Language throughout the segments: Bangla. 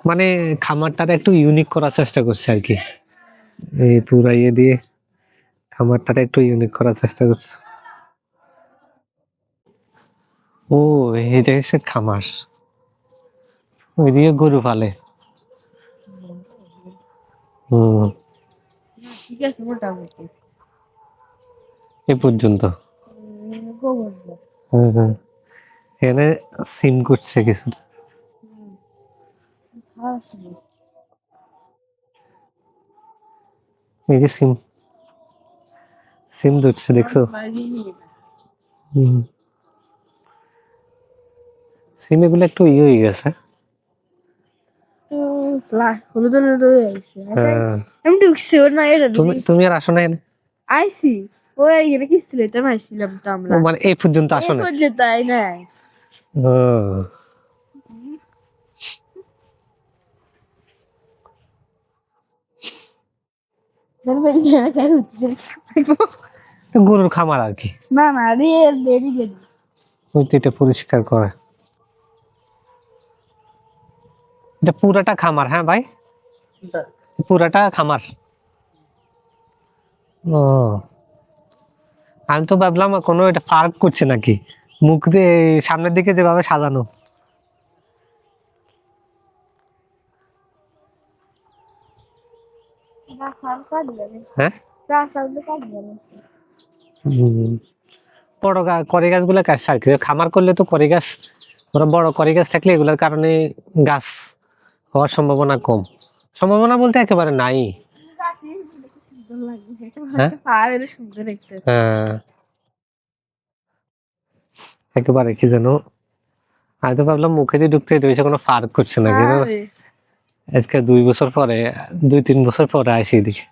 মানে খামারটার একটু ইউনিক করার চেষ্টা করছে আর কি, এই পুরা ইয়ে দিয়ে খামারটার একটু ইউনিক করার চেষ্টা করছে। ও, এটা হচ্ছে খামার, ওইদিকে গরু পালে। হম, ঠিক আছে মোটামুটি এ পর্যন্ত। গোবর হ্যাঁ, এখানে সিম করছে কিছু, এই যে সিম সিম ধরছে দেখছো। হম, সিম এগুলো একটু ইয়ে হয়ে গেছে। হলুদ হলুদ হয়ে আইছে হ্যাঁ, আমি ঢুকছি ওর না এটা তুমি তুমি আর আসো না এখানে? আইসি ওই এখানে কি ছিল এটা আইছিলাম তো ও আমরা মানে এই পর্যন্ত আসো এই না? পর্যন্ত তাই না ও, গরুর খামার আর কি, না না দেরি দেরি ওই তো এটা পরিষ্কার করে। এটা পুরাটা খামার, হ্যাঁ ভাই, পুরাটা খামার। ও, আমি তো ভাবলাম কোনো এটা পার্ক করছে নাকি, মুখ দিয়ে সামনের দিকে যেভাবে সাজানো। হ্যাঁ, হম, বড় করে গাছগুলো কাটছে আর কি, খামার করলে তো করে গাছ, ওরা বড় করে গাছ থাকলে এগুলোর কারণে গাছ হওয়ার সম্ভাবনা কম, সম্ভাবনা বলতে একেবারে নাই। হ্যাঁ, সুন্দর দেখতে হ্যাঁ, একেবারে কি যেন, আমি তো ভাবলাম মুখে দিয়ে ঢুকতে রয়েছে কোনো পার্ক করছে নাকি, আজকে 2 বছর পরে, 2-3 বছর পরে আইসি এদিকে।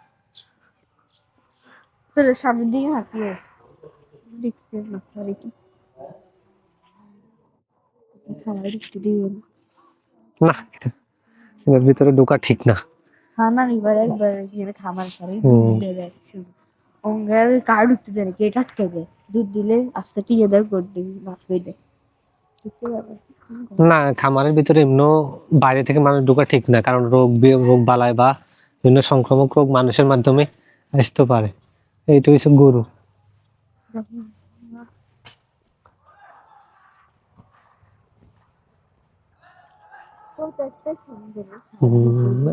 সামনের দিকে হাঁটিয়ে দেখছি না সরি খাবার একটু দিয়ে না, এর ভিতরে ঢোকা ঠিক না। খানা এবার একবার গিয়ে খাবার পরে দুধ হম, দেবে অঙ্গার কার ঢুকতে দেয় গেট আটকে দেয় দুধ দিলে আস্তে টিকে দেয় গোড দিবি মাছ হয়ে দেয় ঢুকতে পারবে না, খামারের ভিতরে এমনি বাইরে থেকে মানুষ ঢোকা ঠিক না, কারণ রোগ বালাই বা বিভিন্ন সংক্রামক রোগ মানুষের মাধ্যমে আসতে পারে। এইটা হচ্ছে গরু।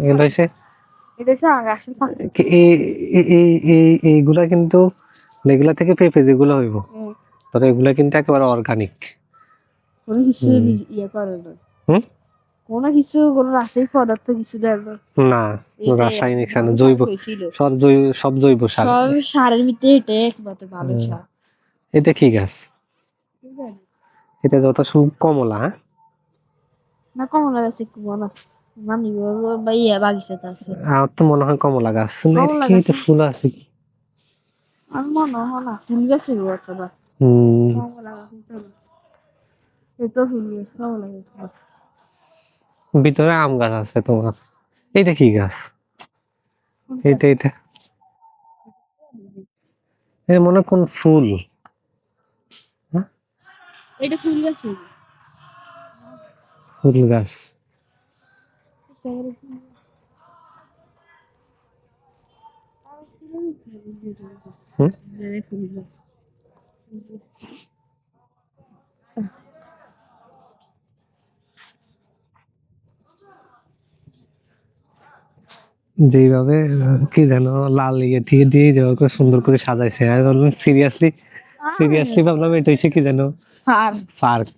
এগুলো হচ্ছে এটা হচ্ছে আসল ফাঁকা এইগুলা কিন্তু, এগুলা থেকে পেঁপে যেগুলো হইব, তবে এগুলা কিন্তু একেবারে অর্গানিক। কোনো কিছু ইয়ে করে না হুম, কোনো কিছু কোনো রাসায়নিক পদার্থ কিছু দেয় না না, এটাই রাসায়নিক সার না, ভালো সার জৈব, হয়েছিল সব জৈব সার। সব সারের ভিতরে এটা একমাত্র ভালো সার এটা কি গাছ? এটা যত সম্ভব কমলা, হ্যাঁ? না কমলা গাছ একটু মনে মানি বা ইয়া বাগিচাতে আছে আমার তো মনে হয় কমলা গাছ না, এটা কমলা কি, গাছ এটা ফুল আছে কি? আর মনে হয় না ফুল গাছের অথবা হম, কমলা গাছ এটা ফুল গাছ কমলা গাছ ভিতরে আম গাছ আছে তোমার। এটা কি গাছ? এটা এটা মনে হয় কোন ফুল, হ্যাঁ? এটা ফুল গাছ ফুল গাছ। হুম, ফুল গাছ যেইভাবে কি যেন লাল ইয়ে টিয়ে দিয়ে যেভাবে করে সুন্দর করে সাজাইছে, আমি ভাবলাম সিরিয়াসলি, ভাবলাম এটা হচ্ছে কি যেন আর পার্ক।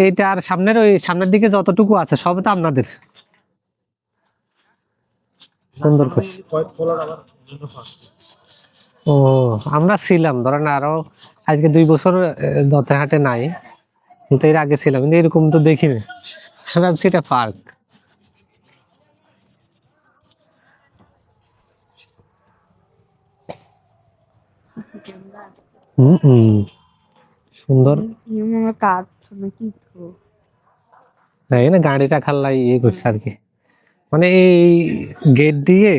এইটা আর সামনের ওই সামনের দিকে যতটুকু আছে সব তো আপনাদের, সুন্দর করে। ও, আমরা ছিলাম ধরেন আরো আজকে 2 বছর দত্তের হাটে নাই, কিন্তু এর আগে ছিলাম, কিন্তু এরকম তো দেখিনি, আমি ভাবছি এটা পার্ক। হম, হম, সুন্দর। কাঠ নাকি তো এই না গাড়িটা খাল্লাই ইয়ে করছে আর কি, মানে এই গেট দিয়ে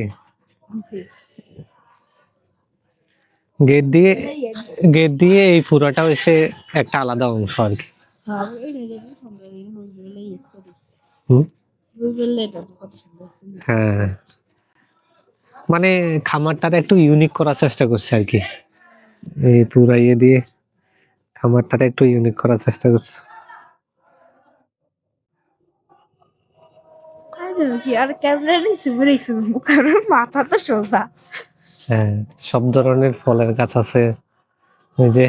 গেট দিয়ে গেট দিয়ে এই পুরাটা হচ্ছে একটা আলাদা অংশ আর কি। হুম, হ্যাঁ মানে খামারটার একটু ইউনিক করার চেষ্টা করছে আর কি, এই পুরা ইয়ে দিয়ে খামারটারে একটু ইউনিক করার চেষ্টা করছে। আর ক্যামেরা নিচে রেখেছে কারণ মাথা তো সোজা। হ্যাঁ, সব ধরনের ফলের গাছ আছে। ওই যে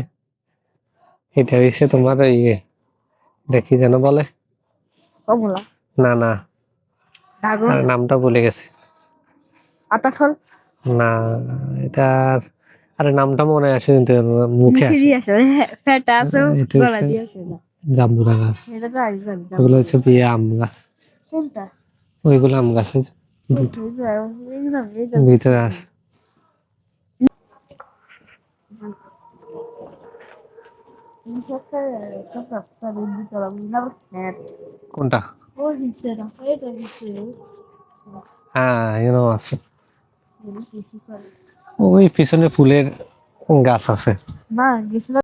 এটা হচ্ছে তোমার ইয়ে, দেখি যেন বলে, কমলা, না না, ড্রাগন, আর নামটা ভুলে গেছি। আতা ফল, না, এটার আরে নামটা মনে আসে কিন্তু মুখে মুখে আসে। দিয়ে আসে ফ্যাটা আছে এটা গলা হচ্ছে দিয়ে আসে না। জাম্বুরা গাছ, এটা তো আগে জানতাম। ওগুলো হচ্ছে বিয়ে আম গাছ, কোনটা? ওইগুলো আম গাছ আছে ভিতরে আছে। কোনটা? হ্যাঁ, এরকম আছে। ওই পিছনে ফুলের গাছ আছে। না গেছিল